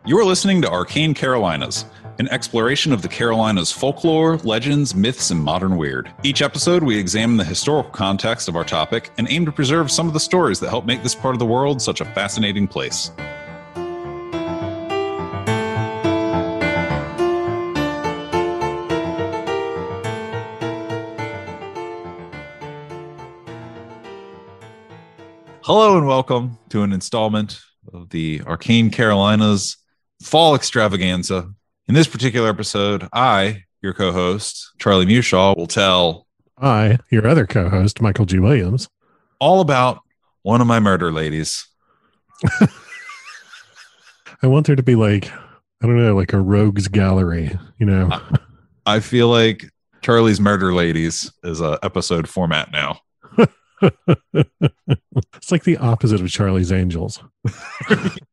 You are listening to Arcane Carolinas, an exploration of the Carolinas' folklore, legends, myths, and modern weird. Each episode, we examine the historical context of our topic and aim to preserve some of the stories that help make this part of the world such a fascinating place. Hello and welcome to an installment of the Arcane Carolinas Fall Extravaganza. In this particular episode, I, your co-host, Charlie Mushaw, will tell I, your other co-host, Michael G. Williams, all about one of my murder ladies. I want there to be like, I don't know, like a rogues gallery, you know? I feel like Charlie's Murder Ladies is a episode format now. It's like the opposite of Charlie's Angels.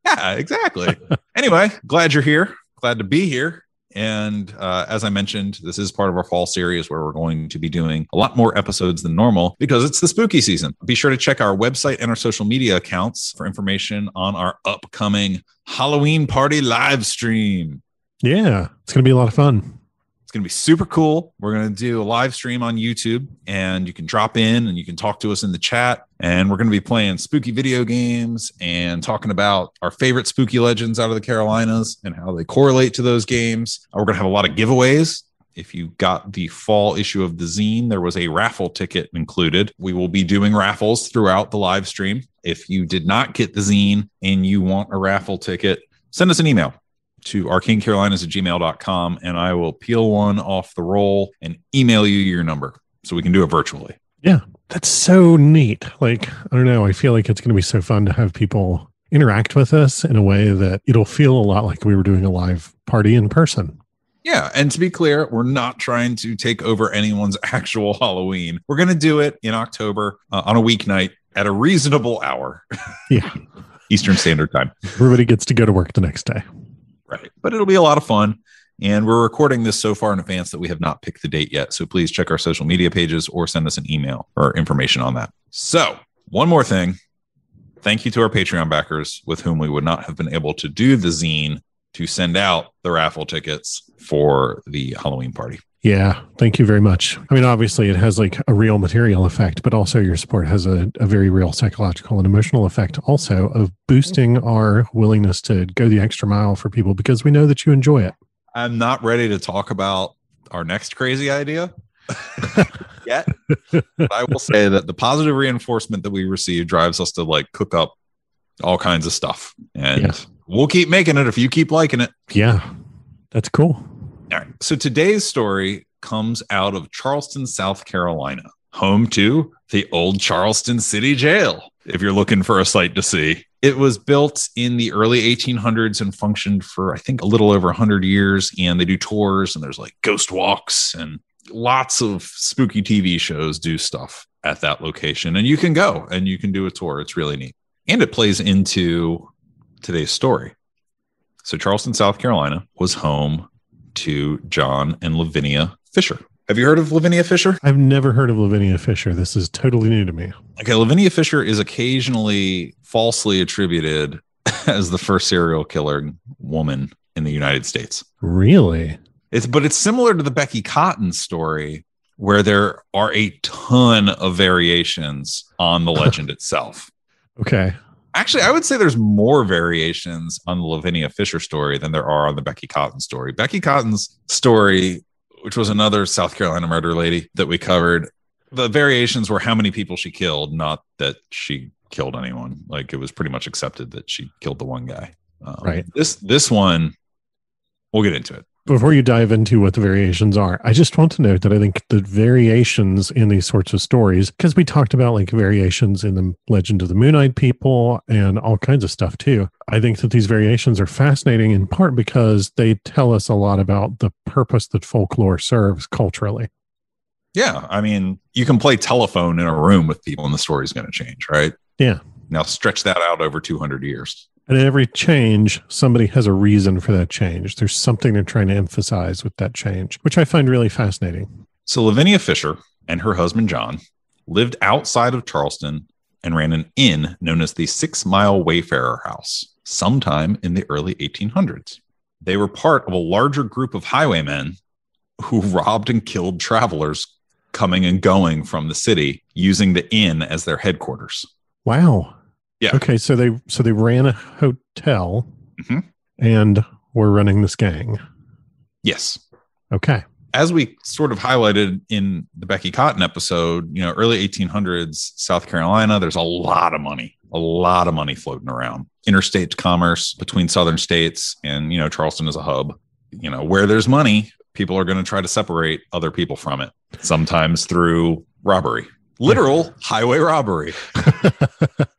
Yeah, exactly. Anyway, glad you're here. Glad to be here. And as I mentioned, this is part of our fall series where we're going to be doing a lot more episodes than normal because it's the spooky season. Be sure to check our website and our social media accounts for information on our upcoming Halloween party live stream. Yeah, it's going to be a lot of fun. It's going to be super cool. We're going to do a live stream on YouTube, and you can drop in and you can talk to us in the chat. And we're going to be playing spooky video games and talking about our favorite spooky legends out of the Carolinas and how they correlate to those games. We're going to have a lot of giveaways. If you got the fall issue of the zine, there was a raffle ticket included. We will be doing raffles throughout the live stream. If you did not get the zine and you want a raffle ticket, send us an email to arcanecarolinas@gmail.com, and I will peel one off the roll and email you your number so we can do it virtually. Yeah, that's so neat. Like, I don't know, I feel like it's going to be so fun to have people interact with us in a way that it'll feel a lot like we were doing a live party in person. Yeah, and to be clear, we're not trying to take over anyone's actual Halloween. We're going to do it in October on a weeknight at a reasonable hour. Yeah. Eastern Standard Time. Everybody gets to go to work the next day. Right. But it'll be a lot of fun. And we're recording this so far in advance that we have not picked the date yet. So please check our social media pages or send us an email for information on that. So one more thing. Thank you to our Patreon backers with whom we would not have been able to do the zine to send out the raffle tickets for the Halloween party. Yeah, thank you very much. I mean, obviously, it has like a real material effect, but also your support has a very real psychological and emotional effect also of boosting our willingness to go the extra mile for people because we know that you enjoy it. I'm not ready to talk about our next crazy idea yet, but I will say that the positive reinforcement that we receive drives us to like cook up all kinds of stuff. And we'll keep making it if you keep liking it. Yeah, that's cool. All right. So today's story comes out of Charleston, South Carolina, home to the old Charleston City Jail. If you're looking for a sight to see, it was built in the early 1800s and functioned for, I think, a little over 100 years. And they do tours and there's like ghost walks and lots of spooky TV shows do stuff at that location. And you can go and you can do a tour. It's really neat. And it plays into today's story. So Charleston, South Carolina was home to John and Lavinia Fisher. Have you heard of Lavinia Fisher? I've never heard of Lavinia Fisher. This is totally new to me. Okay, Lavinia Fisher is occasionally falsely attributed as the first serial killer woman in the United States. Really? But it's similar to the Becky Cotton story, where there are a ton of variations on the legend itself. Okay. Actually, I would say there's more variations on the Lavinia Fisher story than there are on the Becky Cotton story. Becky Cotton's story, which was another South Carolina murder lady that we covered, the variations were how many people she killed, not that she killed anyone. Like, it was pretty much accepted that she killed the one guy. Right. This one, we'll get into it. Before you dive into what the variations are, I just want to note that I think the variations in these sorts of stories, because we talked about like variations in the legend of the Moon-Eyed People and all kinds of stuff too. I think that these variations are fascinating in part because they tell us a lot about the purpose that folklore serves culturally. Yeah. I mean, you can play telephone in a room with people and the story's going to change, right? Yeah. Now stretch that out over 200 years. And in every change, somebody has a reason for that change. There's something they're trying to emphasize with that change, which I find really fascinating. So Lavinia Fisher and her husband, John, lived outside of Charleston and ran an inn known as the 6 Mile Wayfarer House. sometime in the early 1800s. They were part of a larger group of highwaymen who robbed and killed travelers coming and going from the city using the inn as their headquarters. Wow. Yeah. Okay, so they ran a hotel and were running this gang. Yes. Okay. As we sort of highlighted in the Becky Cotton episode, early 1800s, South Carolina, there's a lot of money floating around. Interstate commerce between southern states and, Charleston is a hub. Where there's money, people are going to try to separate other people from it, sometimes through robbery. Literal highway robbery.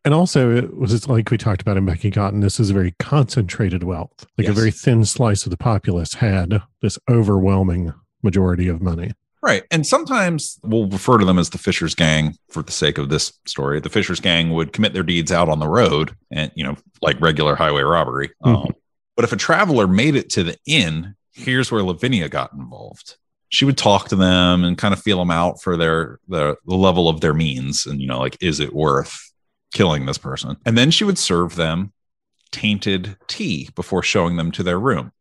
And also, it's like we talked about in Becky Cotton, this is a very concentrated wealth. Like a very thin slice of the populace had this overwhelming majority of money. Right. And sometimes we'll refer to them as the Fisher's Gang for the sake of this story. The Fisher's Gang would commit their deeds out on the road and, like regular highway robbery. But if a traveler made it to the inn, here's where Lavinia got involved. She would talk to them and kind of feel them out for the level of their means. And, is it worth killing this person? And then she would serve them tainted tea before showing them to their room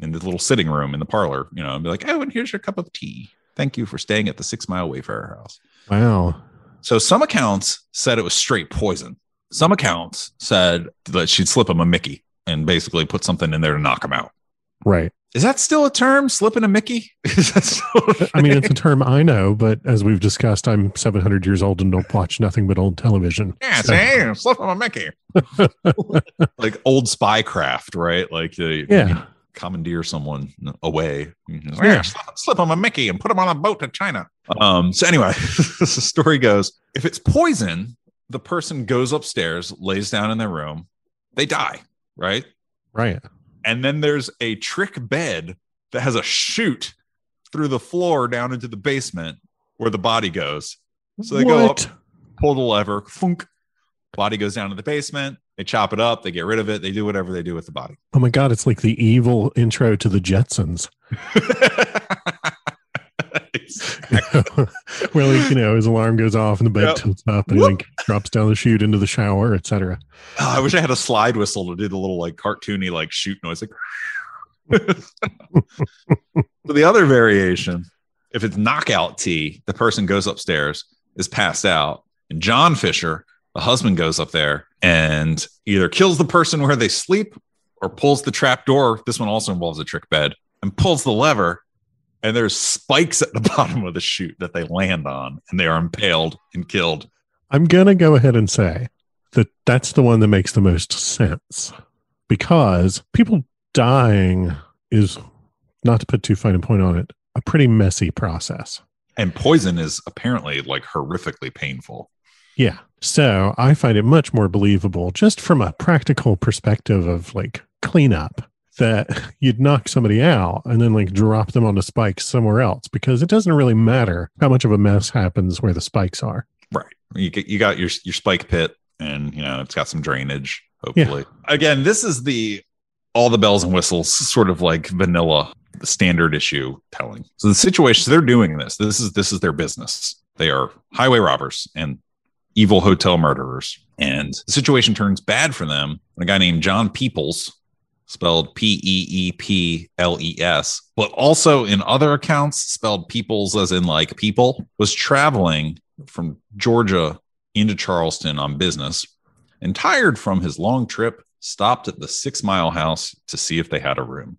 in the little sitting room in the parlor, and be like, oh, and here's your cup of tea. Thank you for staying at the 6 Mile Wayfarer house. Wow. So some accounts said it was straight poison. Some accounts said that she'd slip him a Mickey and basically put something in there to knock him out. Right. Is that still a term, slipping a Mickey? Is that still I mean, it's a term I know, but as we've discussed, I'm 700 years old and don't watch nothing but old television. Yeah, so. Slip him a Mickey. Like old spycraft, right? Like you commandeer someone away. Slip him a Mickey and put him on a boat to China. So anyway, the story goes, if it's poison, the person goes upstairs, lays down in their room, they die, right? Right. And then there's a trick bed that has a chute through the floor down into the basement where the body goes. So they go up, pull the lever, thunk, body goes down to the basement. They chop it up. They get rid of it. They do whatever they do with the body. Oh my God. It's like the evil intro to the Jetsons. Where his alarm goes off and the bed tilts up and he drops down the chute into the shower, etc. I wish I had a slide whistle to do the little cartoony chute noise. So the other variation, if it's knockout tea, the person goes upstairs, is passed out, and John Fisher, the husband, goes up there and either kills the person where they sleep or pulls the trap door. This one also involves a trick bed, and pulls the lever. And there's spikes at the bottom of the chute that they land on, and they are impaled and killed. I'm going to go ahead and say that that's the one that makes the most sense, because people dying is, not to put too fine a point on it, a pretty messy process. And poison is apparently horrifically painful. Yeah. So I find it much more believable just from a practical perspective of cleanup, that you'd knock somebody out and then drop them on the spikes somewhere else, because it doesn't really matter how much of a mess happens where the spikes are. Right. You got your spike pit, and it's got some drainage, hopefully. Yeah. Again, this is all the bells and whistles, sort of like vanilla, the standard issue telling. So the situation, they're doing this. This is their business. They are highway robbers and evil hotel murderers. And the situation turns bad for them when a guy named John Peoples, spelled Peeples, but also in other accounts spelled Peoples as in people, was traveling from Georgia into Charleston on business, and tired from his long trip, stopped at the 6 Mile house to see if they had a room,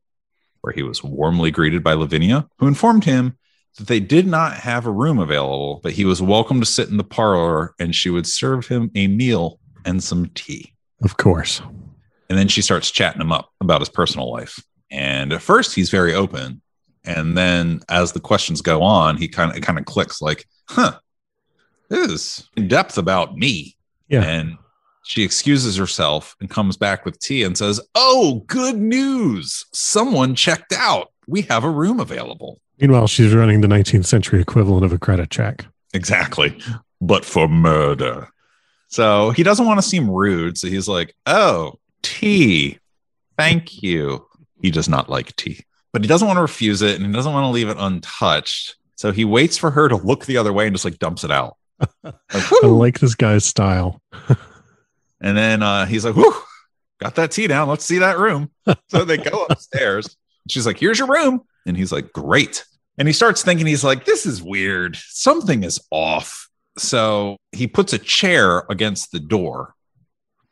where he was warmly greeted by Lavinia, who informed him that they did not have a room available, but he was welcome to sit in the parlor and she would serve him a meal and some tea. Of course. And then she starts chatting him up about his personal life. And at first he's very open. And then as the questions go on, it kind of clicks this is in depth about me. Yeah. And she excuses herself and comes back with tea and says, oh, good news. Someone checked out. We have a room available. Meanwhile, she's running the 19th century equivalent of a credit check. Exactly. But for murder. So he doesn't want to seem rude. So he's like, oh, tea. Thank you. He does not like tea, but he doesn't want to refuse it, and he doesn't want to leave it untouched. So he waits for her to look the other way and just dumps it out. I like this guy's style. And then he's like, whew, got that tea down. Let's see that room. So they go upstairs. She's like, here's your room. And he's like, great. And he starts thinking, he's like, this is weird. Something is off. So he puts a chair against the door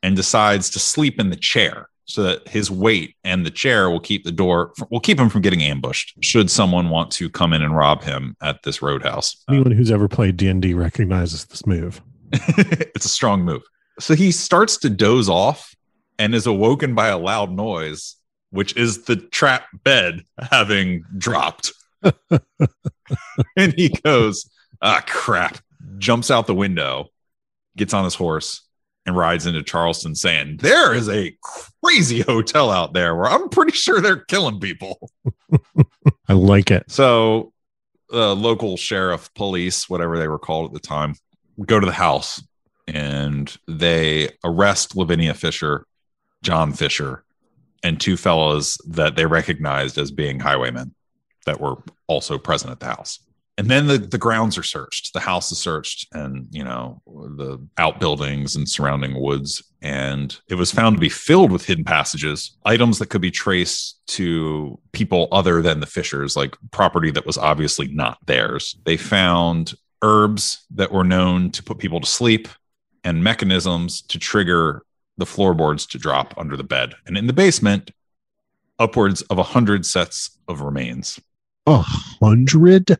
and decides to sleep in the chair so that his weight and the chair will keep him from getting ambushed should someone want to come in and rob him at this roadhouse. Anyone who's ever played D&D recognizes this move. It's a strong move. So he starts to doze off and is awoken by a loud noise, which is the trap bed having dropped. And he goes, crap, jumps out the window, gets on his horse, and rides into Charleston saying, there is a crazy hotel out there where I'm pretty sure they're killing people. I like it. So the local sheriff, police, whatever they were called at the time, go to the house and they arrest Lavinia Fisher, John Fisher, and two fellows that they recognized as being highwaymen that were also present at the house. And then the grounds are searched. The house is searched and, the outbuildings and surrounding woods. And it was found to be filled with hidden passages, items that could be traced to people other than the Fishers, like property that was obviously not theirs. They found herbs that were known to put people to sleep and mechanisms to trigger the floorboards to drop under the bed. And in the basement, upwards of 100 sets of remains. 100?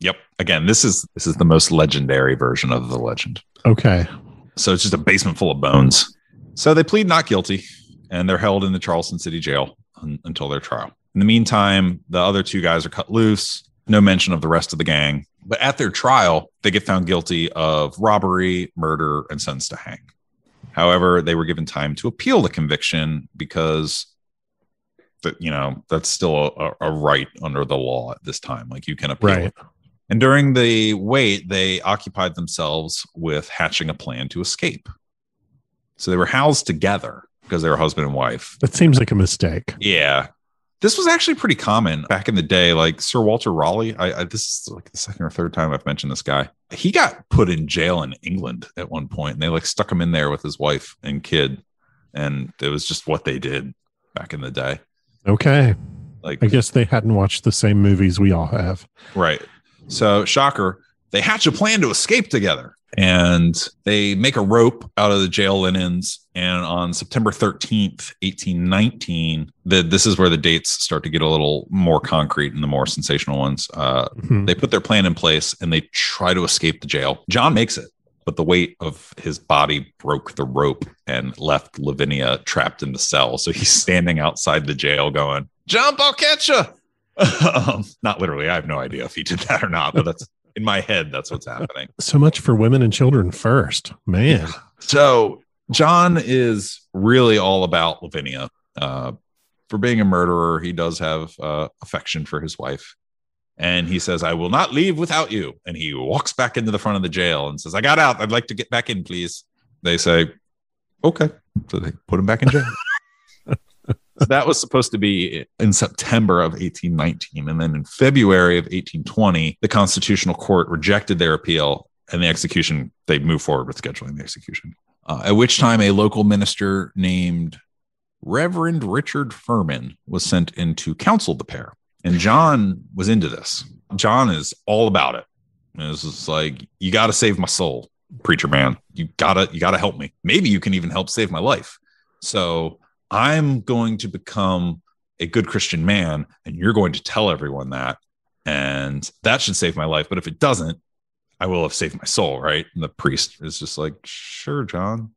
Yep. Again, this is the most legendary version of the legend. Okay. So it's just a basement full of bones. So they plead not guilty, and they're held in the Charleston City Jail until their trial. In the meantime, the other two guys are cut loose. No mention of the rest of the gang. But at their trial, they get found guilty of robbery, murder, and sentenced to hang. However, they were given time to appeal the conviction because that's still a right under the law at this time. Like, you can appeal. Right. And during the wait, they occupied themselves with hatching a plan to escape. So they were housed together because they were husband and wife. That seems like a mistake. Yeah. This was actually pretty common back in the day. Like Sir Walter Raleigh, this is like the second or third time I've mentioned this guy. He got put in jail in England at one point, and they stuck him in there with his wife and kid. And it was just what they did back in the day. Okay. I guess they hadn't watched the same movies we all have. Right. So, shocker, they hatch a plan to escape together, and they make a rope out of the jail linens. And on September 13th, 1819, this is where the dates start to get a little more concrete and the more sensational ones. They put their plan in place and they try to escape the jail. John makes it, but the weight of his body broke the rope and left Lavinia trapped in the cell. So he's standing outside the jail going, "Jump, I'll catch you." Not literally. I have no idea if he did that or not, but that's in my head. That's what's happening. So much for women and children first, man. Yeah. So John is really all about Lavinia. For being a murderer, he does have affection for his wife. And he says, "I will not leave without you." And he walks back into the front of the jail and says, "I got out. I'd like to get back in, please." They say, "Okay." So they put him back in jail. That was supposed to be in September of 1819. And then in February of 1820, the Constitutional Court rejected their appeal, and they moved forward with scheduling the execution. At which time a local minister named Reverend Richard Furman was sent in to counsel the pair. And John was into this. John is all about it. And it was just like, "You got to save my soul, preacher man. You gotta help me. Maybe you can even help save my life. So I'm going to become a good Christian man, and you're going to tell everyone that, and that should save my life. But if it doesn't, I will have saved my soul," right? And the priest is just like, "Sure, John."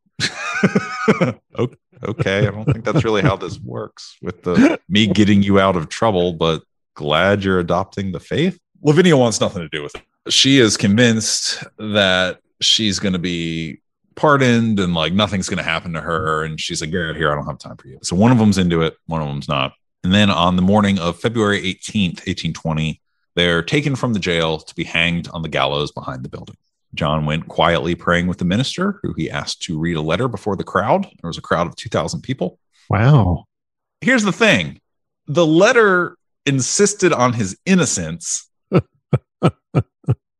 Okay. I don't think that's really how this works with me getting you out of trouble, but glad you're adopting the faith. Lavinia wants nothing to do with it. She is convinced that she's going to be pardoned and nothing's going to happen to her. And she's like, "Get out of here. I don't have time for you." So one of them's into it. One of them's not. And then on the morning of February 18th, 1820, they're taken from the jail to be hanged on the gallows behind the building. John went quietly praying with the minister, who he asked to read a letter before the crowd. There was a crowd of 2,000 people. Wow. Here's the thing. The letter insisted on his innocence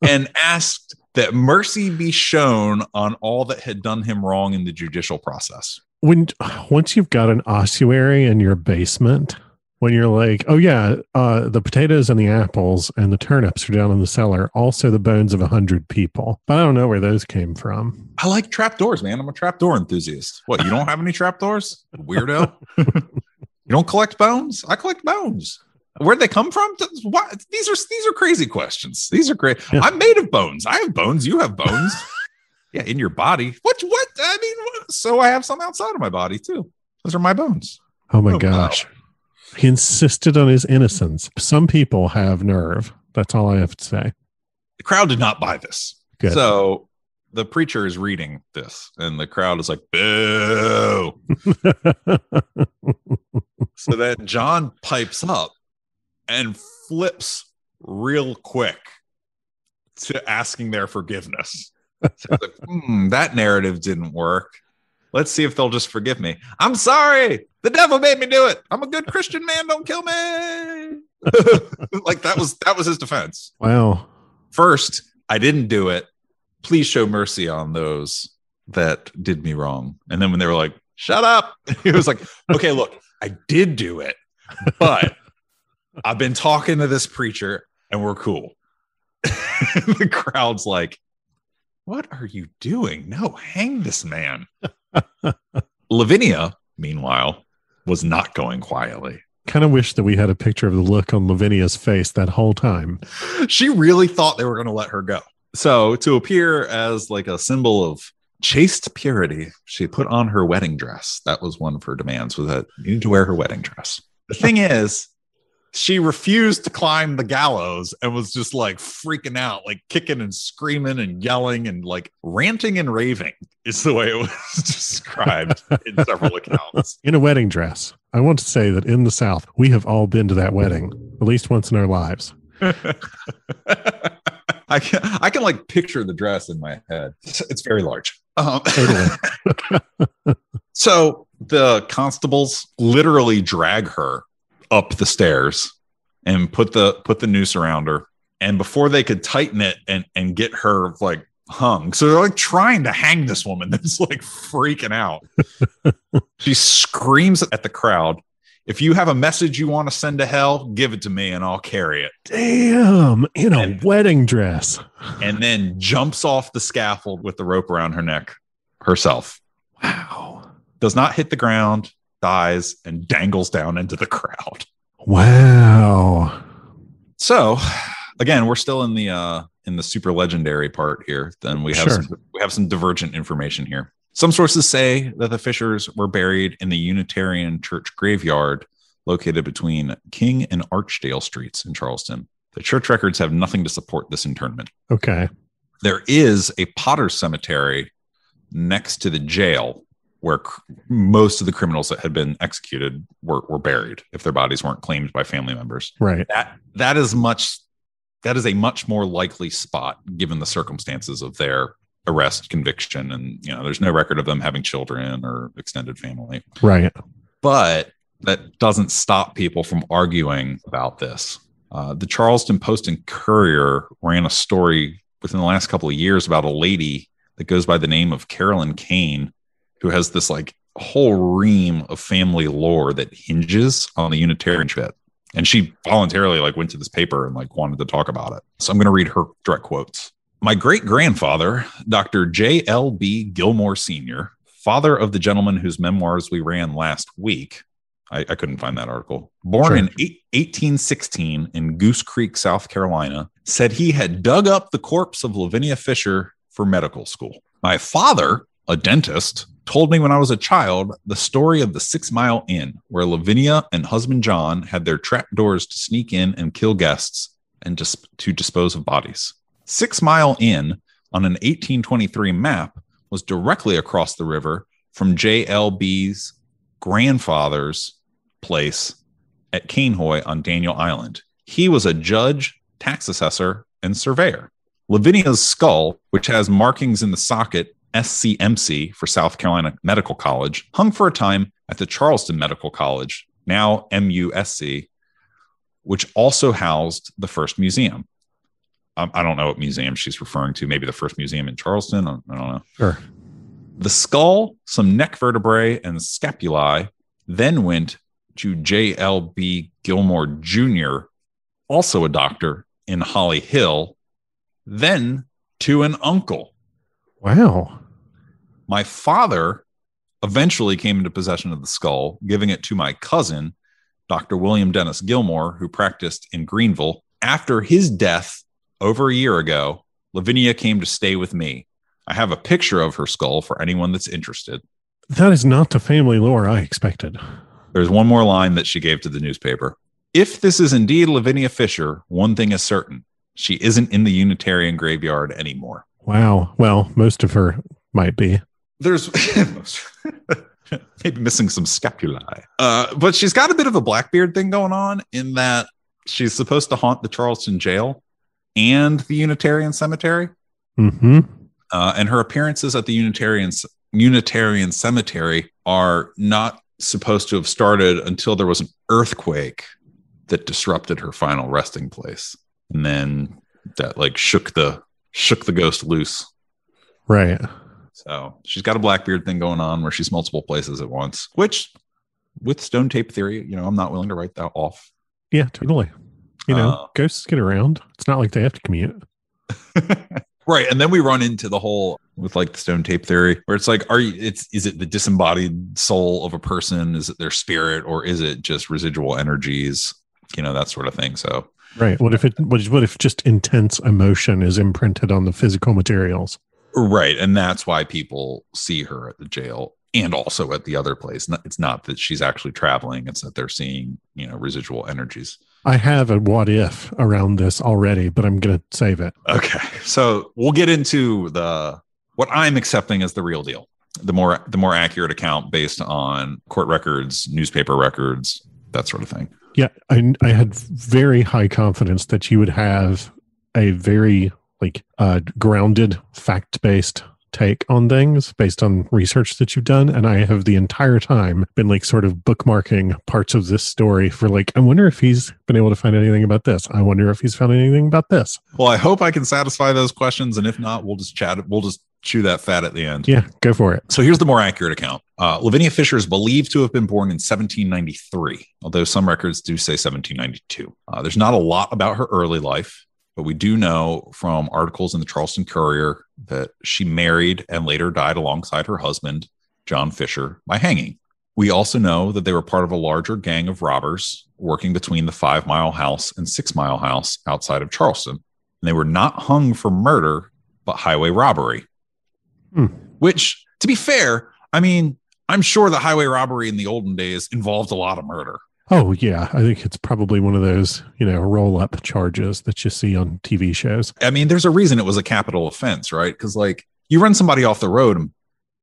and asked that mercy be shown on all that had done him wrong in the judicial process. Once you've got an ossuary in your basement, when you're like, oh yeah, the potatoes and the apples and the turnips are down in the cellar, also the bones of 100 people. But I don't know where those came from. I like trapdoors, man. I'm a trapdoor enthusiast. What, you don't have any trapdoors? Weirdo. You don't collect bones? I collect bones. Where'd they come from? What? These are crazy questions. These are great. Yeah. I'm made of bones. I have bones. You have bones. Yeah, in your body. What? I mean, so I have some outside of my body too. Those are my bones. Oh my gosh. Wow. He insisted on his innocence. Some people have nerve. That's all I have to say. The crowd did not buy this. Good. So the preacher is reading this, and the crowd is like, boo. So then John pipes up and flips real quick to asking their forgiveness. So like, that narrative didn't work. Let's see if they'll just forgive me. I'm sorry. The devil made me do it. I'm a good Christian man. Don't kill me. Like that was his defense. Wow. First, I didn't do it. Please show mercy on those that did me wrong. And then when they were like, shut up, he was like, okay, look, I did do it, but I've been talking to this preacher and we're cool. The crowd's like, what are you doing? No, hang this man. Lavinia, meanwhile, was not going quietly. Kind of wish that we had a picture of the look on Lavinia's face that whole time. She really thought they were going to let her go. So to appear as like a symbol of chaste purity, she put on her wedding dress. That was one of her demands, was that you need to wear her wedding dress. The thing is, she refused to climb the gallows and was just like freaking out, like kicking and screaming and yelling and like ranting and raving is the way it was described in several accounts. In a wedding dress. I want to say that in the South, we have all been to that wedding at least once in our lives. I can like picture the dress in my head. It's very large. Totally. So the constables literally drag her up the stairs and put the noose around her. And before they could tighten it and get her like hung. So they're like trying to hang this woman that's like freaking out. She screams at the crowd, if you have a message you want to send to hell, give it to me and I'll carry it. Damn, in a wedding dress. And then jumps off the scaffold with the rope around her neck herself. Wow. Does not hit the ground, dies, and dangles down into the crowd. Wow. So again, we're still in the super legendary part here. Then we have some divergent information here. Some sources say that the Fishers were buried in the Unitarian Church graveyard located between King and Archdale Streets in Charleston. The church records have nothing to support this interment. Okay. There is a Potter's cemetery next to the jail where most of the criminals that had been executed were buried if their bodies weren't claimed by family members. Right. That is a much more likely spot given the circumstances of their arrest, conviction, and there's no record of them having children or extended family. Right. But that doesn't stop people from arguing about this. The Charleston Post and Courier ran a story within the last couple of years about a lady that goes by the name of Carolyn Kane, who has this like whole ream of family lore that hinges on the Unitarian shit. And she voluntarily like went to this paper and like wanted to talk about it. So I'm going to read her direct quotes. My great-grandfather, Dr. J.L.B. Gilmore Sr., father of the gentleman whose memoirs we ran last week, I couldn't find that article, born in 1816 in Goose Creek, South Carolina, said he had dug up the corpse of Lavinia Fisher for medical school. My father, a dentist, told me when I was a child the story of the 6 Mile Inn, where Lavinia and husband John had their trapdoors to sneak in and kill guests and just to dispose of bodies. 6 Mile Inn on an 1823 map was directly across the river from J.L.B.'s grandfather's place at Canehoy on Daniel Island. He was a judge, tax assessor, and surveyor. Lavinia's skull, which has markings in the socket SCMC for South Carolina Medical College, hung for a time at the Charleston Medical College, now MUSC, which also housed the first museum. I don't know what museum she's referring to. Maybe the first museum in Charleston. I don't know. Sure. The skull, some neck vertebrae, and scapulae then went to J.L.B. Gilmore Jr., also a doctor in Holly Hill, then to an uncle. Wow. My father eventually came into possession of the skull, giving it to my cousin, Dr. William Dennis Gilmore, who practiced in Greenville. After his death over a year ago, Lavinia came to stay with me. I have a picture of her skull for anyone that's interested. That is not the family lore I expected. There's one more line that she gave to the newspaper. If this is indeed Lavinia Fisher, one thing is certain. She isn't in the Unitarian graveyard anymore. Wow. Well, most of her might be. There's maybe missing some scapulae. But she's got a bit of a Blackbeard thing going on in that she's supposed to haunt the Charleston jail and the Unitarian cemetery. Mm-hmm. And her appearances at the Unitarian cemetery are not supposed to have started until there was an earthquake that disrupted her final resting place. And then that like shook the ghost loose. Right. So she's got a Blackbeard thing going on where she's multiple places at once, which with stone tape theory, I'm not willing to write that off. Yeah, totally. Ghosts get around. It's not like they have to commute. Right. And then we run into the whole with like the stone tape theory where it's like, is it the disembodied soul of a person? Is it their spirit, or is it just residual energies? That sort of thing. So, right. What if just intense emotion is imprinted on the physical materials? Right. And that's why people see her at the jail and also at the other place. It's not that she's actually traveling. It's that they're seeing, residual energies. I have a what if around this already, but I'm going to save it. Okay. So we'll get into what I'm accepting as the real deal. The more accurate account based on court records, newspaper records, that sort of thing. Yeah. I had very high confidence that you would have a very grounded, fact-based take on things based on research that you've done. And I have the entire time been sort of bookmarking parts of this story for I wonder if he's been able to find anything about this. I wonder if he's found anything about this. Well, I hope I can satisfy those questions. And if not, we'll just chat. We'll just chew that fat at the end. Yeah, go for it. So here's the more accurate account. Lavinia Fisher is believed to have been born in 1793, although some records do say 1792. There's not a lot about her early life, but we do know from articles in the Charleston Courier that she married and later died alongside her husband, John Fisher, by hanging. We also know that they were part of a larger gang of robbers working between the 5 Mile House and 6 Mile House outside of Charleston. And they were not hung for murder, but highway robbery. Which, to be fair, I'm sure the highway robbery in the olden days involved a lot of murder. Oh, yeah. I think it's probably one of those, roll-up charges that you see on TV shows. There's a reason it was a capital offense, right? Because, you run somebody off the road and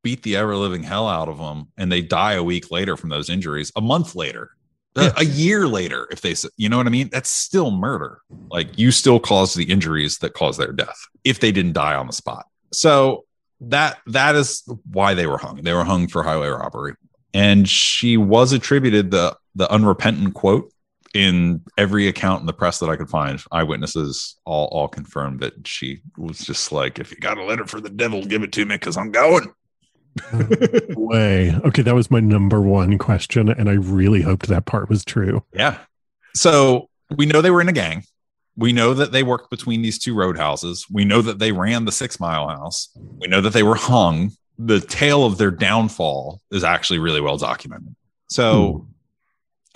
beat the ever-living hell out of them, and they die a week later from those injuries, a month later, a year later, if they, you know what I mean? That's still murder. You still caused the injuries that caused their death if they didn't die on the spot. So that is why they were hung. They were hung for highway robbery. And she was attributed the unrepentant quote in every account in the press that I could find. Eyewitnesses all confirmed that she was just if you got a letter for the devil, give it to me because I'm going. Way. Okay, that was my number one question, and I really hoped that part was true. Yeah. So we know they were in a gang. We know that they worked between these two roadhouses. We know that they ran the 6 Mile House. We know that they were hung. The tale of their downfall is actually really well documented. So,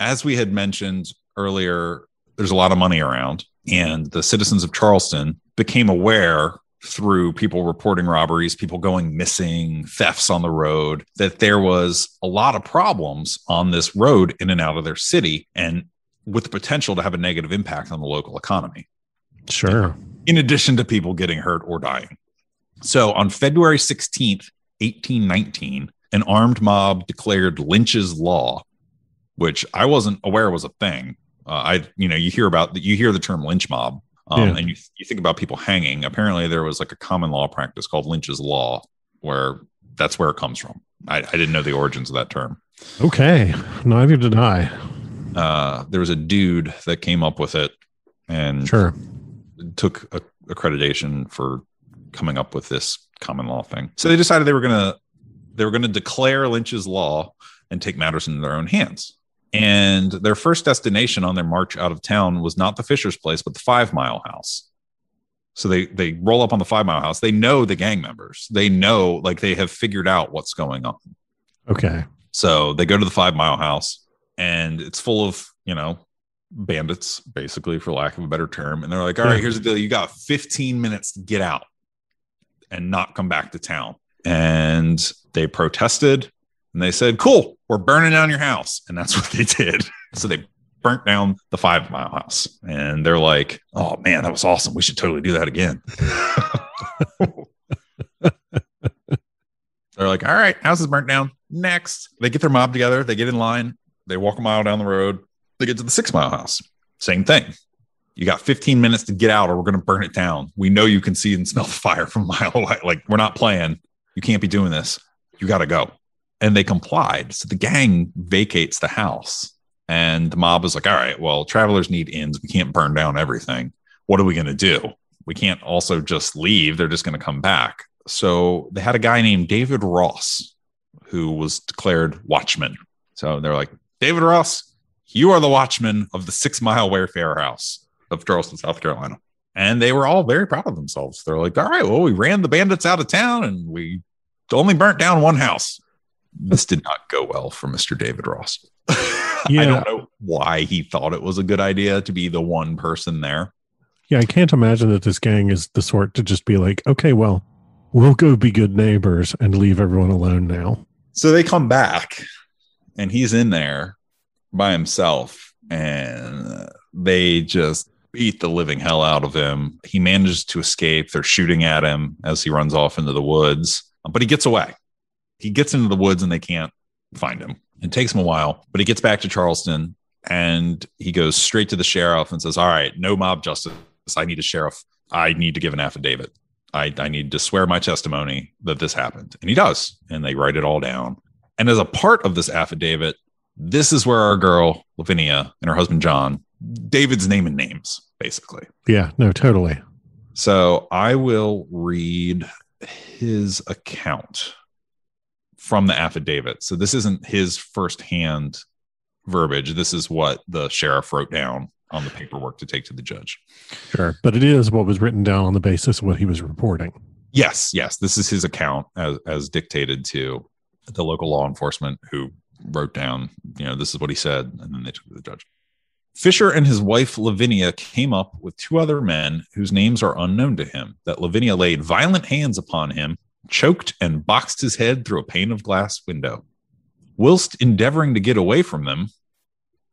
as we had mentioned earlier, there's a lot of money around, and the citizens of Charleston became aware through people reporting robberies, people going missing, thefts on the road, that there was a lot of problems on this road in and out of their city, and with the potential to have a negative impact on the local economy. Sure. In addition to people getting hurt or dying. So on February 16th, 1819, an armed mob declared Lynch's Law, which I wasn't aware was a thing. You hear the term lynch mob, and you think about people hanging. Apparently there was a common law practice called Lynch's Law, where that's where it comes from. I didn't know the origins of that term. Okay. Neither did I. There was a dude that came up with it and sure took accreditation for coming up with this common law thing. So they decided they were going to declare Lynch's law and take matters into their own hands. And their first destination on their march out of town was not the Fisher's place, but the 5 Mile House. So they roll up on the 5 Mile House. They know the gang members. They know, like, they have figured out what's going on. Okay. So they go to the 5 Mile House, and it's full of, bandits, basically, for lack of a better term. And they're like, all right, here's the deal. You got 15 minutes to get out and not come back to town. And they protested, and they said, cool, we're burning down your house. And that's what they did. So they burnt down the 5 Mile House. And they're like, oh, man, that was awesome. We should totally do that again. They're like, all right, house is burnt down. Next. They get their mob together. They get in line. They walk a mile down the road. They get to the 6 Mile House. Same thing. You got 15 minutes to get out, or we're going to burn it down. We know you can see and smell the fire from a mile away. Like, we're not playing. You can't be doing this. You got to go. And they complied. So the gang vacates the house. And the mob is like, all right, well, travelers need inns. We can't burn down everything. What are we going to do? We can't also just leave. They're just going to come back. So they had a guy named David Ross who was declared watchman. So they're like, David Ross, you are the watchman of the 6 Mile Wayfarer House of Charleston, South Carolina. And they were all very proud of themselves. They're like, all right, well, we ran the bandits out of town and we only burnt down one house. This did not go well for Mr. David Ross. Yeah. I don't know why he thought it was a good idea to be the one person there. Yeah, I can't imagine that this gang is the sort to just be like, okay, well, we'll go be good neighbors and leave everyone alone now. So they come back and he's in there by himself and they just beat the living hell out of him. He manages to escape. They're shooting at him as he runs off into the woods, but he gets away. He gets into the woods and they can't find him. It takes him a while, but he gets back to Charleston and he goes straight to the sheriff and says, all right, no mob justice. I need a sheriff. I need to give an affidavit. I need to swear my testimony that this happened. And he does. And they write it all down. And as a part of this affidavit, this is where our girl, Lavinia, and her husband, John, David's name and names, basically. Yeah, no, totally. So I will read his account from the affidavit. So this isn't his firsthand verbiage. This is what the sheriff wrote down on the paperwork to take to the judge. Sure. But it is what was written down on the basis of what he was reporting. Yes. This is his account as dictated to the local law enforcement who wrote down, this is what he said. And then they took it to the judge. Fisher and his wife, Lavinia, came up with 2 other men whose names are unknown to him, that Lavinia laid violent hands upon him, choked and boxed his head through a pane of glass window. Whilst endeavoring to get away from them,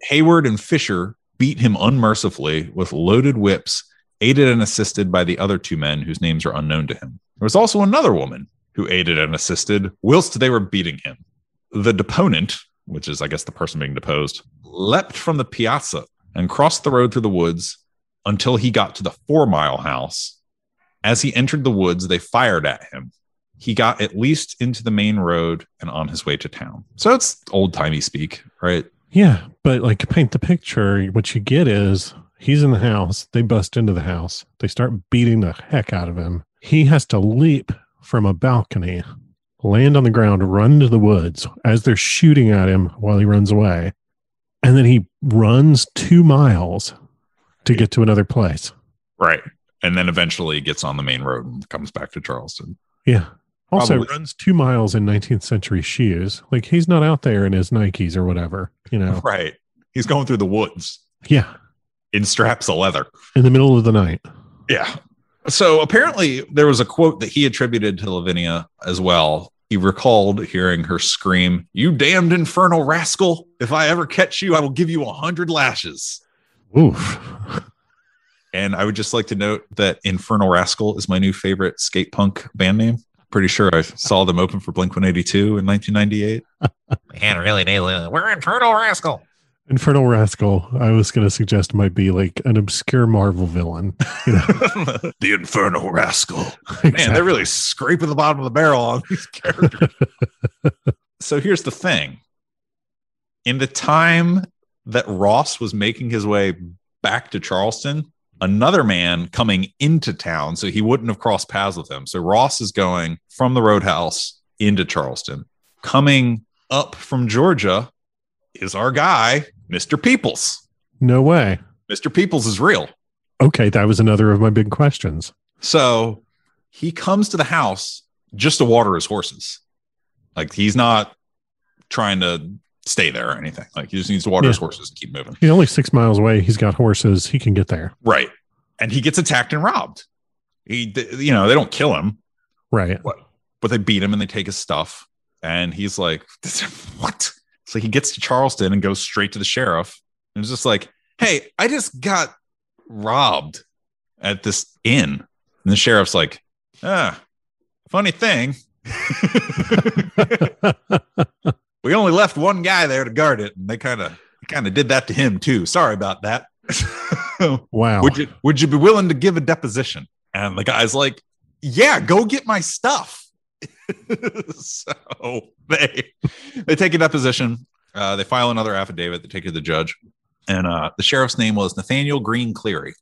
Hayward and Fisher beat him unmercifully with loaded whips, aided and assisted by the other 2 men whose names are unknown to him. There was also another woman who aided and assisted whilst they were beating him. The deponent, which is, I guess, the person being deposed, leapt from the piazza and crossed the road through the woods until he got to the 4 Mile House. As he entered the woods, they fired at him. He got at least into the main road and on his way to town. So it's old-timey speak, right? Yeah, but like paint the picture, what you get is he's in the house. They bust into the house. They start beating the heck out of him. He has to leap from a balcony, land on the ground, run to the woods as they're shooting at him while he runs away. And then he runs 2 miles to get to another place. Right. And then eventually gets on the main road and comes back to Charleston. Yeah. Also Probably. Runs 2 miles in 19th century shoes. Like he's not out there in his Nikes or whatever, Right. He's going through the woods. Yeah. In straps of leather. In the middle of the night. Yeah. So apparently there was a quote that he attributed to Lavinia as well. He recalled hearing her scream, "You damned infernal rascal. If I ever catch you, I will give you 100 lashes." Oof. And I would just like to note that Infernal Rascal is my new favorite skate punk band name. Pretty sure I saw them open for Blink-182 in 1998. Man, really, we're Infernal Rascal. Infernal Rascal, I was going to suggest might be like an obscure Marvel villain. The Infernal Rascal. Exactly. Man, they're really scraping the bottom of the barrel on these characters. So here's the thing. In the time that Ross was making his way back to Charleston, another man coming into town, so he wouldn't have crossed paths with him. So Ross is going from the roadhouse into Charleston. Coming up from Georgia is our guy, Mr. Peoples. No way. Mr. Peoples is real. Okay, that was another of my big questions. So he comes to the house just to water his horses. Like, he's not trying to stay there or anything. Like, he just needs to water his horses and keep moving. He's only 6 miles away. He's got horses. He can get there. Right. And he gets attacked and robbed. They don't kill him. Right. But they beat him and they take his stuff. And he's like, what? So he gets to Charleston and goes straight to the sheriff. And it's just like, hey, I just got robbed at this inn. And the sheriff's like, funny thing. We only left one guy there to guard it, and they kind of did that to him too. Sorry about that. Wow. Would you be willing to give a deposition? And the guy's like, yeah, go get my stuff. So they take a deposition. They file another affidavit. They take it to the judge, and the sheriff's name was Nathaniel Green Cleary.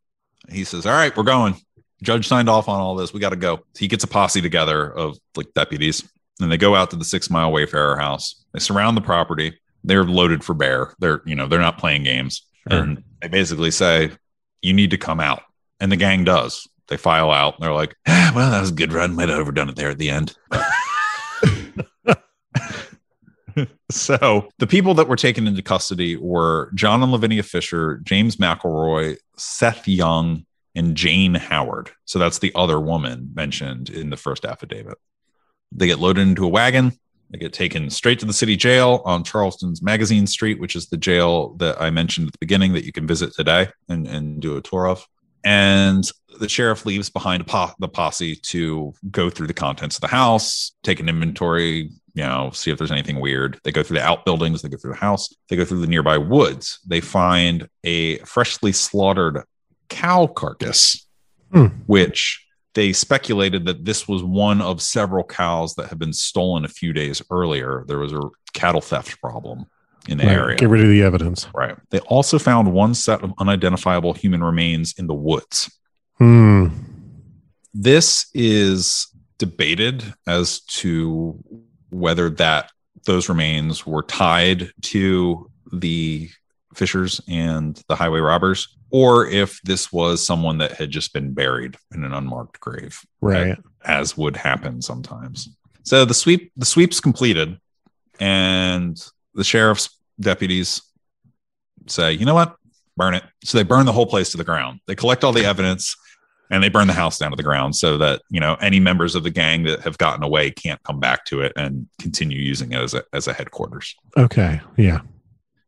He says, all right, we're going. Judge signed off on all this. We got to go. He gets a posse together of like deputies, and they go out to the 6 Mile Wayfarer house. They surround the property. They're loaded for bear. They're not playing games. Sure. And they basically say, you need to come out. And the gang does. They file out. And they're like, well, that was a good run. Might have overdone it there at the end. So the people that were taken into custody were John and Lavinia Fisher, James McElroy, Seth Young, and Jane Howard. So that's the other woman mentioned in the first affidavit. They get loaded into a wagon. They get taken straight to the city jail on Charleston's Magazine Street, which is the jail that I mentioned at the beginning that you can visit today and do a tour of. And the sheriff leaves behind the posse to go through the contents of the house, take an inventory, see if there's anything weird. They go through the outbuildings. They go through the house. They go through the nearby woods. They find a freshly slaughtered cow carcass, which they speculated that this was one of several cows that had been stolen a few days earlier. There was a cattle theft problem in the area. Get rid of the evidence. Right. They also found one set of unidentifiable human remains in the woods. This is debated as to whether those remains were tied to the Fishers and the highway robbers, or if this was someone that had just been buried in an unmarked grave, right? As would happen sometimes. So the sweep's completed, and the sheriff's deputies say, you know what? Burn it. So they burn the whole place to the ground. They collect all the evidence, and they burn the house down to the ground so that, any members of the gang that have gotten away can't come back to it and continue using it as a headquarters. Okay. Yeah.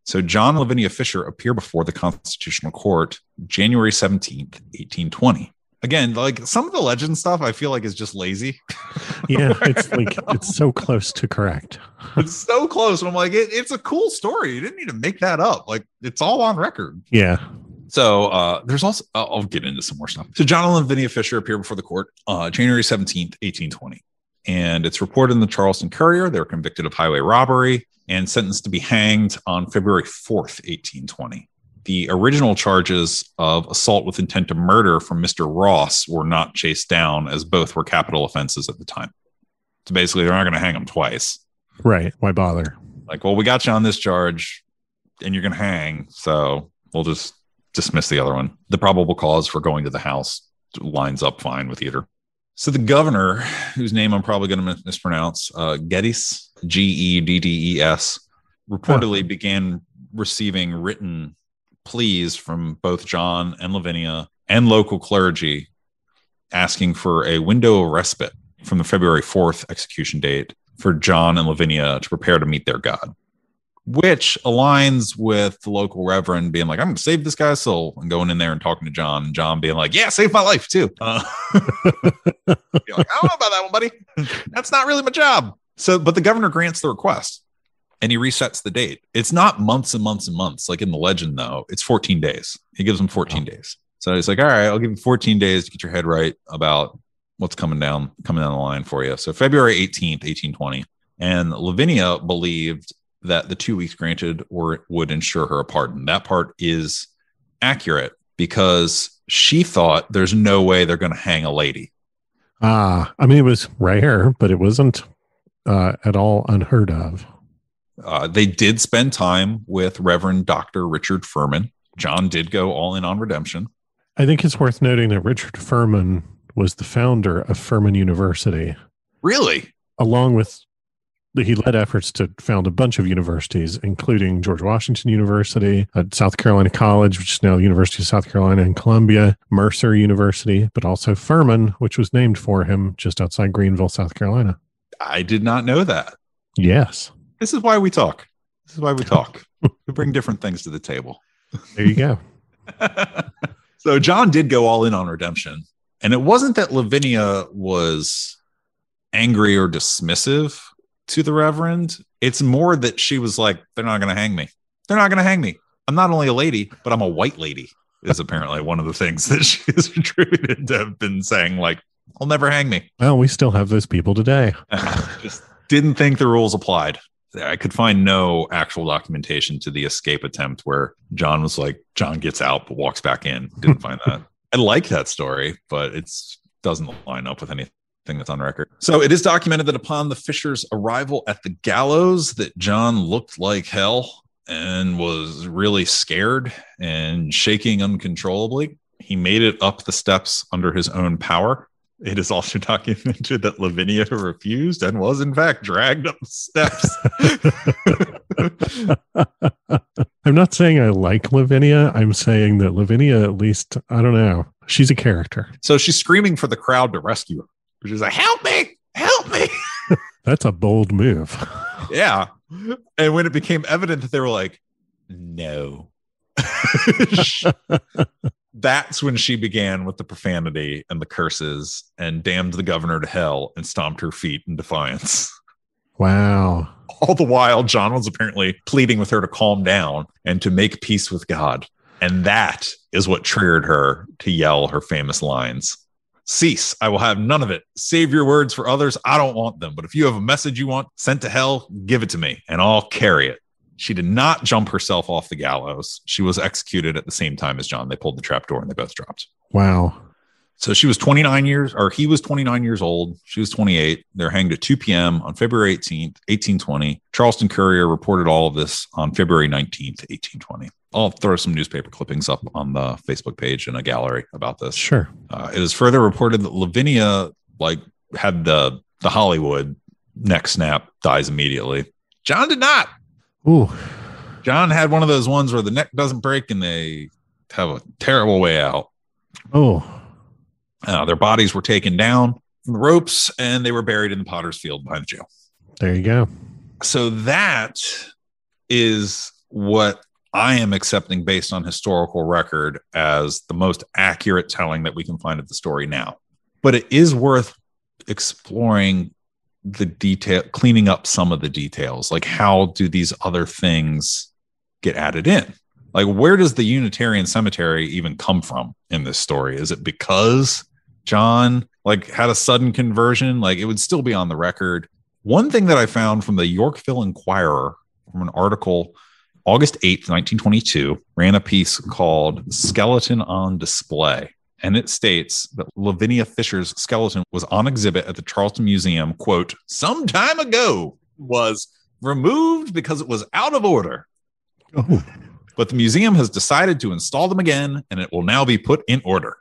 So John and Lavinia Fisher appear before the Constitutional Court January 17th, 1820. Again, like some of the legend stuff, I feel like is just lazy. Yeah, it's like it's so close to correct. It's so close. And I'm like, it's a cool story. You didn't need to make that up. Like, it's all on record. Yeah. So there's also, I'll get into some more stuff. So John and Lavinia Fisher appear before the court January 17th, 1820. And it's reported in the Charleston Courier. They were convicted of highway robbery and sentenced to be hanged on February 4th, 1820. The original charges of assault with intent to murder from Mr. Ross were not chased down, as both were capital offenses at the time. So basically, they're not going to hang him twice. Right. Why bother? Like, well, we got you on this charge and you're going to hang, so we'll just dismiss the other one. The probable cause for going to the house lines up fine with either. So the governor, whose name I'm probably going to mispronounce, Geddes, Geddes, reportedly began receiving written pleas from both John and Lavinia and local clergy asking for a window of respite from the February 4th execution date for John and Lavinia to prepare to meet their God, which aligns with the local reverend being like, I'm going to save this guy's soul, and going in there and talking to John, and John being like, yeah, save my life too. You're like, I don't know about that one, buddy. That's not really my job. So, but the governor grants the request and he resets the date. It's not months and months and months. Like in the legend though, it's 14 days. He gives them 14 days. So he's like, all right, I'll give you 14 days to get your head right about what's coming down the line for you. So February 18th, 1820. And Lavinia believed that the 2 weeks granted would ensure her a pardon. That part is accurate because she thought there's no way they're going to hang a lady. I mean, it was rare, but it wasn't at all unheard of. They did spend time with Reverend Dr. Richard Furman. John did go all in on redemption. I think it's worth noting that Richard Furman was the founder of Furman University. Really? Along with, he led efforts to found a bunch of universities, including George Washington University, South Carolina College, which is now the University of South Carolina and Columbia, Mercer University, but also Furman, which was named for him just outside Greenville, South Carolina. I did not know that. Yes. This is why we talk. This is why we talk. We bring different things to the table. There you go. So John did go all in on redemption. And it wasn't that Lavinia was angry or dismissive to the Reverend. It's more that she was like, they're not going to hang me. They're not going to hang me. I'm not only a lady, but I'm a white lady, is apparently one of the things that she is attributed to have been saying, like, I'll never hang me. Well, we still have those people today. Just didn't think the rules applied. I could find no actual documentation to the escape attempt where John was like, John gets out but walks back in. Didn't find that. I like that story, but it doesn't line up with anything that's on record. So it is documented that upon the Fishers' arrival at the gallows, that John looked like hell and was really scared and shaking uncontrollably. He made it up the steps under his own power. It is also documented that Lavinia refused and was, in fact, dragged up the steps. I'm not saying I like Lavinia. I'm saying that Lavinia, at least, I don't know. She's a character. So she's screaming for the crowd to rescue her. She's like, help me, help me. That's a bold move. Yeah. And when it became evident that they were like, no. That's when she began with the profanity and the curses and damned the governor to hell and stomped her feet in defiance. Wow. All the while, John was apparently pleading with her to calm down and to make peace with God. And that is what triggered her to yell her famous lines. Cease. I will have none of it. Save your words for others. I don't want them. But if you have a message you want sent to hell, give it to me and I'll carry it. She did not jump herself off the gallows. She was executed at the same time as John. They pulled the trap door and they both dropped. Wow. So she was 29 years, or he was 29 years old. She was 28. They're hanged at 2 p.m. on February 18th, 1820. Charleston Courier reported all of this on February 19th, 1820. I'll throw some newspaper clippings up on the Facebook page in a gallery about this. Sure. It is further reported that Lavinia had the Hollywood neck snap, dies immediately. John did not. Ooh. John had one of those ones where the neck doesn't break and they have a terrible way out. Oh. Their bodies were taken down from the ropes and they were buried in the Potter's Field behind the jail. There you go. So that is what I am accepting based on historical record as the most accurate telling that we can find of the story now. But it is worth exploring the detail, cleaning up some of the details. Like, how do these other things get added in? Like, where does the Unitarian cemetery even come from in this story? Is it because John had a sudden conversion? Like, it would still be on the record. One thing that I found from the Yorkville Inquirer, from an article, August 8th, 1922, ran a piece called Skeleton on Display. And it states that Lavinia Fisher's skeleton was on exhibit at the Charleston Museum, quote, some time ago, was removed because it was out of order. Oh. But the museum has decided to install them again, and it will now be put in order,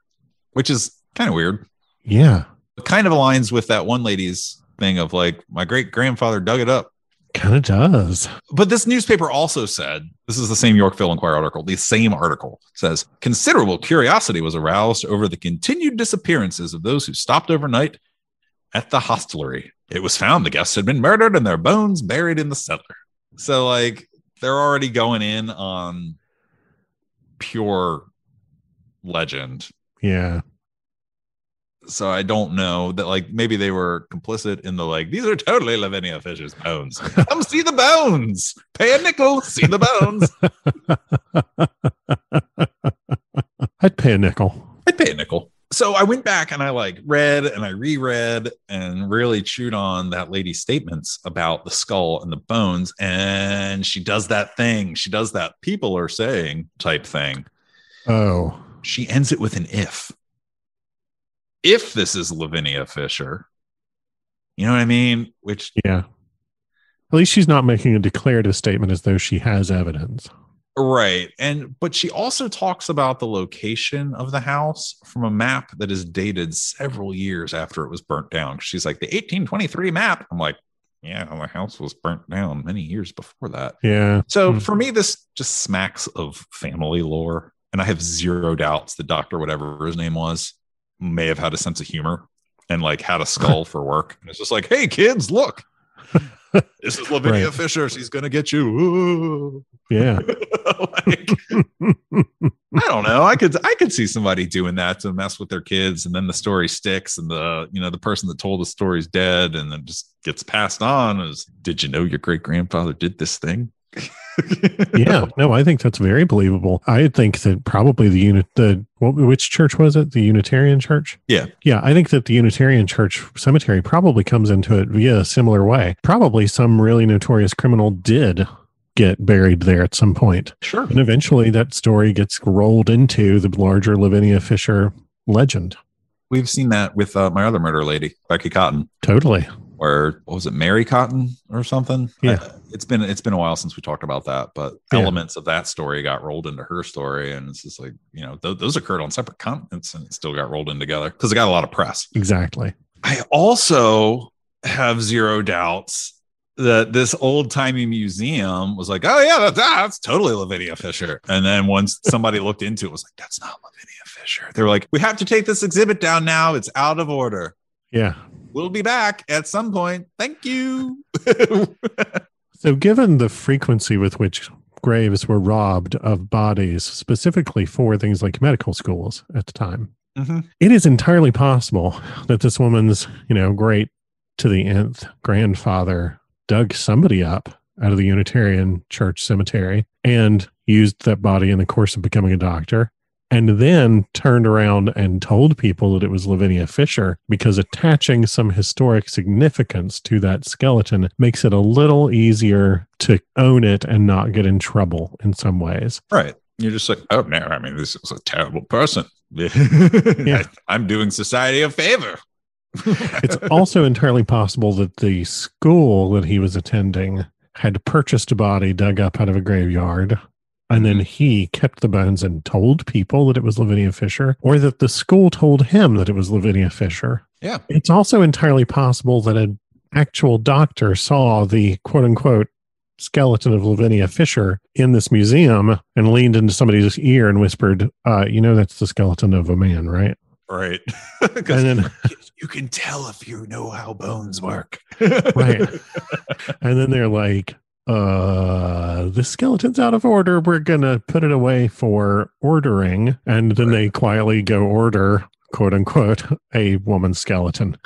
which is kind of weird. Yeah. It kind of aligns with that one lady's thing of like, my great grandfather dug it up. Kind of does. But this newspaper also said, this is the same Yorkville Inquirer article, the same article says, considerable curiosity was aroused over the continued disappearances of those who stopped overnight at the hostelry. It was found the guests had been murdered and their bones buried in the cellar. So they're already going in on pure legend. Yeah. So I don't know that maybe they were complicit in the these are totally Lavinia Fisher's bones. Come see the bones. Pay a nickel, see the bones. I'd pay a nickel. So I went back and I read and I reread and really chewed on that lady's statements about the skull and the bones. And she does that thing. She does that people are saying type thing. Oh. she ends it with an if. If this is Lavinia Fisher, you know what I mean? Which, yeah. At least she's not making a declarative statement as though she has evidence. right. But she also talks about the location of the house from a map that is dated several years after it was burnt down. She's like, the 1823 map. I'm like, yeah, the house was burnt down many years before that. Yeah. So for me, this just smacks of family lore. And I have zero doubts that Dr. whatever his name was may have had a sense of humor and like had a skull for work. And it's just like, hey, kids, look. This is Lavinia Fisher. She's going to get you. Ooh. Yeah. Like, I don't know. I could see somebody doing that to mess with their kids, and then the story sticks, and the person that told the story is dead, and then just gets passed on as, did you know your great grandfather did this thing? Yeah, no, I think that's very believable. I think that probably which church was it? The Unitarian Church? Yeah. Yeah, I think that the Unitarian Church cemetery probably comes into it via a similar way. Probably some really notorious criminal did get buried there at some point. Sure. And eventually that story gets rolled into the larger Lavinia Fisher legend. We've seen that with my other murder lady, Becky Cotton. Totally. Or what was it, Mary Cotton or something? Yeah. It's been a while since we talked about that, but elements of that story got rolled into her story, and it's just like, those occurred on separate continents and it still got rolled in together because it got a lot of press. Exactly. I also have zero doubts that this old timey museum was like, oh yeah, that's totally Lavinia Fisher. And then once somebody looked into it, was like, that's not Lavinia Fisher. They were like, we have to take this exhibit down now. It's out of order. Yeah. We'll be back at some point. Thank you. So given the frequency with which graves were robbed of bodies, specifically for things like medical schools at the time, it is entirely possible that this woman's, great to the nth grandfather dug somebody up out of the Unitarian Church cemetery and used that body in the course of becoming a doctor, and then turned around and told people that it was Lavinia Fisher, because attaching some historic significance to that skeleton makes it a little easier to own it and not get in trouble in some ways. Right. You're just like, oh, no, I mean, this is a terrible person. Yeah. I'm doing society a favor. It's also entirely possible that the school that he was attending had purchased a body dug up out of a graveyard, and then he kept the bones and told people that it was Lavinia Fisher, or that the school told him that it was Lavinia Fisher. Yeah. It's also entirely possible that an actual doctor saw the quote-unquote skeleton of Lavinia Fisher in this museum and leaned into somebody's ear and whispered, that's the skeleton of a man, right? Right. And then you can tell if you know how bones work. Right. And then they're like, the skeleton's out of order. We're going to put it away for ordering. And then they quietly go order, quote unquote, a woman's skeleton.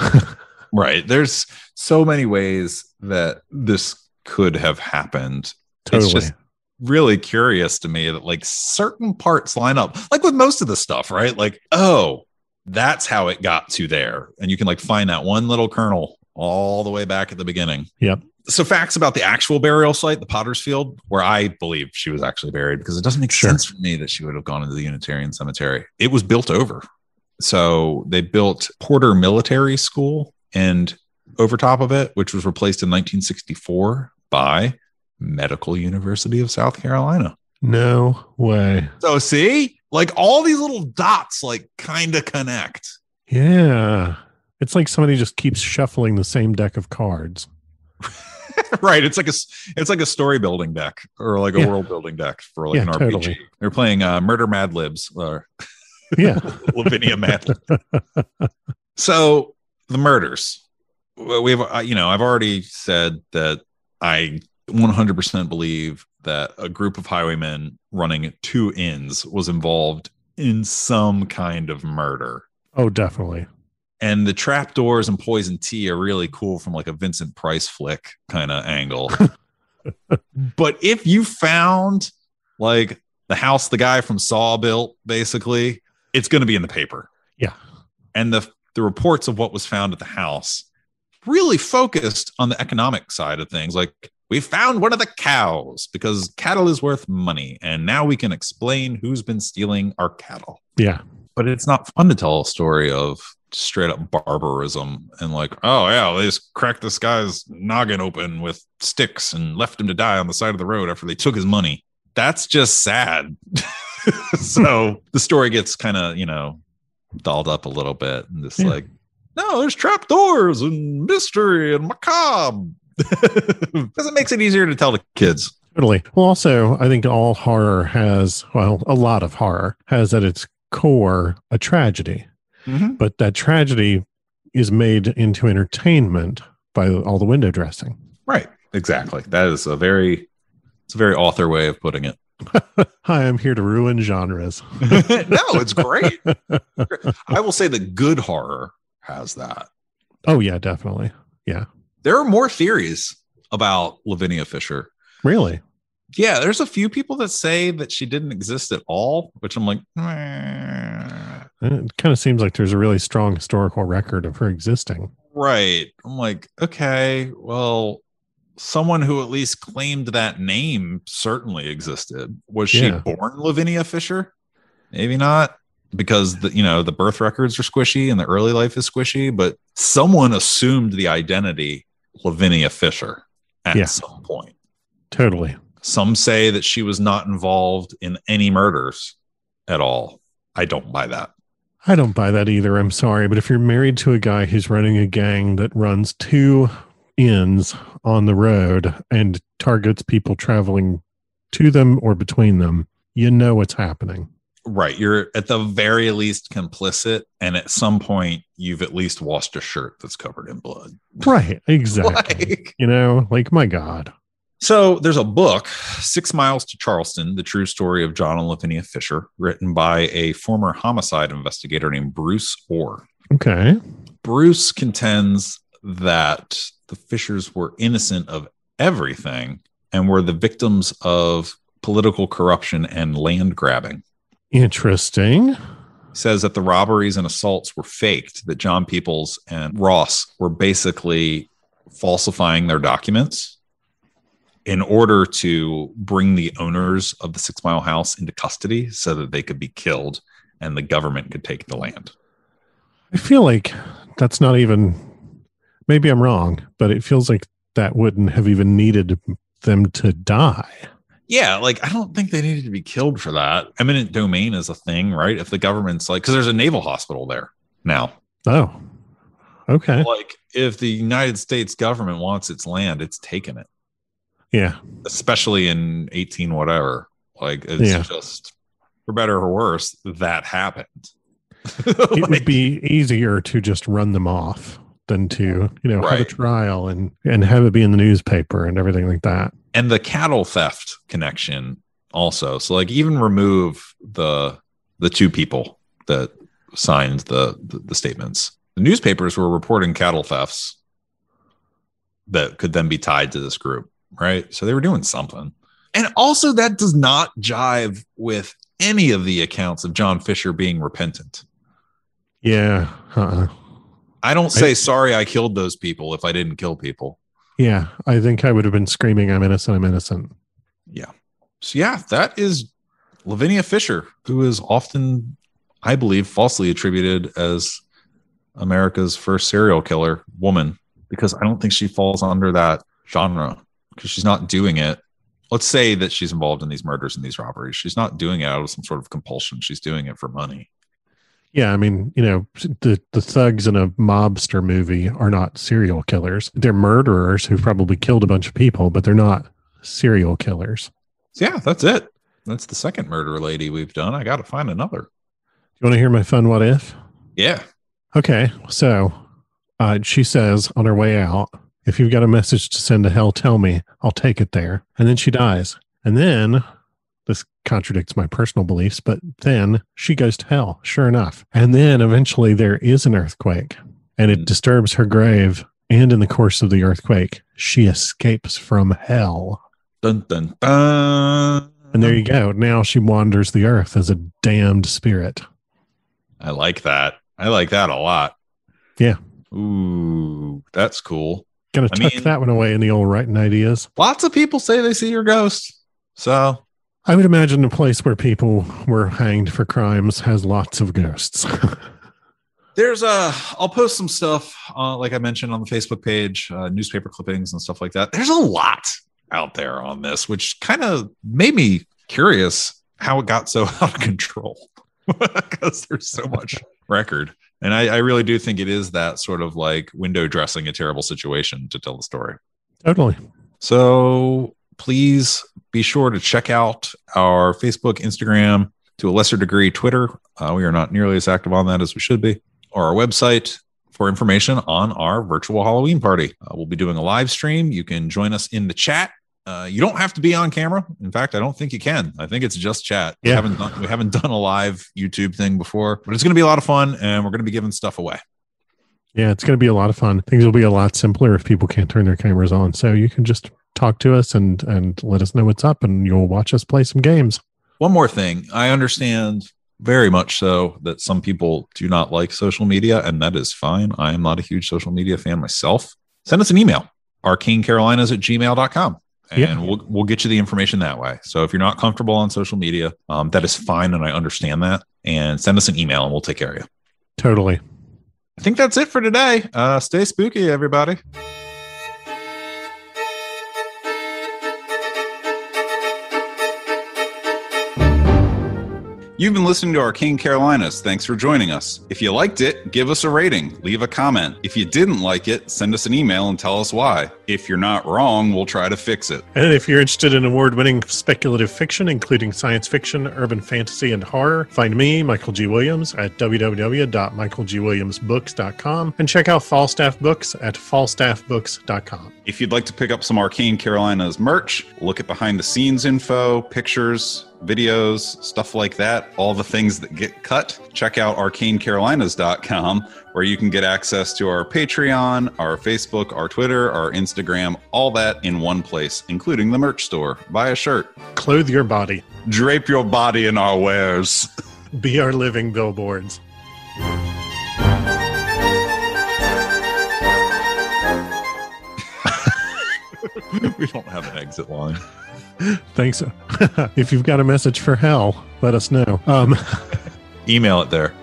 Right. There's so many ways that this could have happened. Totally. It's just really curious to me that like certain parts line up, like with most of the stuff, right? Like, oh, that's how it got to there. And you can like find that one little kernel all the way back at the beginning. Yep. So facts about the actual burial site, the Potter's Field, where I believe she was actually buried, because it doesn't make sense for me that she would have gone into the Unitarian cemetery. It was built over. So they built Porter Military School and over top of it, which was replaced in 1964 by Medical University of South Carolina. No way. So see, like all these little dots like kind of connect. Yeah. It's like somebody just keeps shuffling the same deck of cards. Right. It's like a story building deck, or like a world building deck for like an RPG. Totally. They're playing Murder Mad Libs or Lavinia Mad Libs. So the murders, I've already said that I 100% believe that a group of highwaymen running two inns was involved in some kind of murder. Oh, definitely. And the trapdoors and poison tea are really cool from like a Vincent Price flick kind of angle. But if you found like the house the guy from Saw built, basically, it's going to be in the paper. Yeah. And the reports of what was found at the house really focused on the economic side of things. Like, We found one of the cows because cattle is worth money. And now we can explain who's been stealing our cattle. Yeah. But it's not fun to tell a story of straight up barbarism and like, oh, yeah, they just cracked this guy's noggin open with sticks and left him to die on the side of the road after they took his money. That's just sad. So the story gets kind of, dolled up a little bit and just like, no, there's trapdoors and mystery and macabre. Because it makes it easier to tell the kids. Totally. Well, also, I think all horror has, a lot of horror has at its core a tragedy. Mm-hmm. But that tragedy is made into entertainment by all the window dressing. Right. Exactly. That is a very author way of putting it. Hi, I'm here to ruin genres. No, it's great. I will say that good horror has that. Oh, yeah, definitely. Yeah. There are more theories about Lavinia Fisher. Really? Yeah, there's a few people that say that she didn't exist at all, which I'm like, It kind of seems like there's a really strong historical record of her existing. Right. I'm like, okay, well, someone who at least claimed that name certainly existed. Was she born Lavinia Fisher? Maybe not, because the birth records are squishy and the early life is squishy, but someone assumed the identity Lavinia Fisher at some point. Totally. Some say that she was not involved in any murders at all. I don't buy that. I don't buy that either. I'm sorry. But if you're married to a guy who's running a gang that runs 2 inns on the road and targets people traveling to them or between them, you know what's happening. Right. You're at the very least complicit. And at some point, you've at least washed a shirt that's covered in blood. Right. Exactly. My God. So there's a book, 6 Miles to Charleston, the true story of John and Lavinia Fisher, written by a former homicide investigator named Bruce Orr. Okay. Bruce contends that the Fishers were innocent of everything and were the victims of political corruption and land grabbing. Interesting. He says that the robberies and assaults were faked, that John Peoples and Ross were basically falsifying their documents in order to bring the owners of the 6 Mile house into custody so that they could be killed and the government could take the land. I feel like that's not even, maybe I'm wrong, but it feels like that wouldn't have even needed them to die. Yeah, I don't think they needed to be killed for that. Eminent domain is a thing, right? If the government's because there's a naval hospital there now. Oh, okay. If the United States government wants its land, it's taken it. Yeah. Especially in 18 whatever. It's just, for better or worse, that happened. It would be easier to just run them off than to, have a trial and have it be in the newspaper and everything like that. And the cattle theft connection also. So even remove the 2 people that signed the statements. The newspapers were reporting cattle thefts that could then be tied to this group. Right. So they were doing something. And also that does not jive with any of the accounts of John Fisher being repentant. Yeah. I don't say, sorry, I killed those people if I didn't kill people. Yeah. I think I would have been screaming, I'm innocent, I'm innocent. Yeah. So that is Lavinia Fisher, who is often, I believe, falsely attributed as America's first serial killer woman, because I don't think she falls under that genre. Because she's not doing it. Let's say that she's involved in these murders and these robberies. She's not doing it out of some sort of compulsion. She's doing it for money. Yeah, I mean, the thugs in a mobster movie are not serial killers. They're murderers who probably killed a bunch of people, but they're not serial killers. So that's it. That's the second murder lady we've done. I got to find another. You want to hear my fun what if? Yeah. Okay, so she says on her way out, if you've got a message to send to hell, tell me. I'll take it there. And then she dies. And then, this contradicts my personal beliefs, but then she goes to hell, sure enough. And then eventually there is an earthquake, and it disturbs her grave. And in the course of the earthquake, she escapes from hell. Dun, dun, dun. And there you go. Now she wanders the earth as a damned spirit. I like that. I like that a lot. Yeah. Ooh, that's cool. Gonna tuck that one away in the old writing ideas. Lots of people say they see your ghost. So I would imagine a place where people were hanged for crimes has lots of ghosts. I'll post some stuff, like I mentioned on the Facebook page, newspaper clippings and stuff like that. There's a lot out there on this, which kind of made me curious how it got so out of control because there's so much record. And I really do think it is that sort of like window dressing a terrible situation to tell the story. Totally. So please be sure to check out our Facebook, Instagram, to a lesser degree, Twitter. We are not nearly as active on that as we should be. Or our website for information on our virtual Halloween party. We'll be doing a live stream. You can join us in the chat. You don't have to be on camera. In fact, I don't think you can. I think it's just chat. Yeah. We haven't done a live YouTube thing before, but it's going to be a lot of fun, and we're going to be giving stuff away. Yeah, it's going to be a lot of fun. Things will be a lot simpler if people can't turn their cameras on. So you can just talk to us and let us know what's up, and you'll watch us play some games. One more thing. I understand very much so that some people do not like social media, and that is fine. I am not a huge social media fan myself. Send us an email, arcanecarolinas@gmail.com. And we'll get you the information that way. So if you're not comfortable on social media, that is fine, and I understand that. And send us an email, and we'll take care of you. Totally. I think that's it for today. Stay spooky, everybody. You've been listening to Arcane Carolinas. Thanks for joining us. If you liked it, give us a rating, leave a comment. If you didn't like it, send us an email and tell us why. If you're not wrong, we'll try to fix it. And if you're interested in award-winning speculative fiction, including science fiction, urban fantasy, and horror, find me, Michael G. Williams, at www.michaelgwilliamsbooks.com and check out Falstaff Books at falstaffbooks.com. If you'd like to pick up some Arcane Carolinas merch, look at behind-the-scenes info, pictures, videos, stuff like that, all the things that get cut, check out arcanecarolinas.com, where you can get access to our Patreon, our Facebook, our Twitter, our Instagram, all that in one place, including the merch store. Buy a shirt. Clothe your body. Drape your body in our wares. Be our living billboards. We don't have an exit line. Thanks. If you've got a message for hell, let us know. Email it there.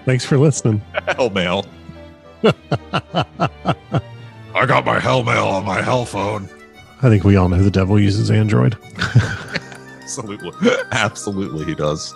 Thanks for listening. Hell mail. I got my hell mail on my hell phone. I think we all know the devil uses Android. Absolutely. Absolutely he does.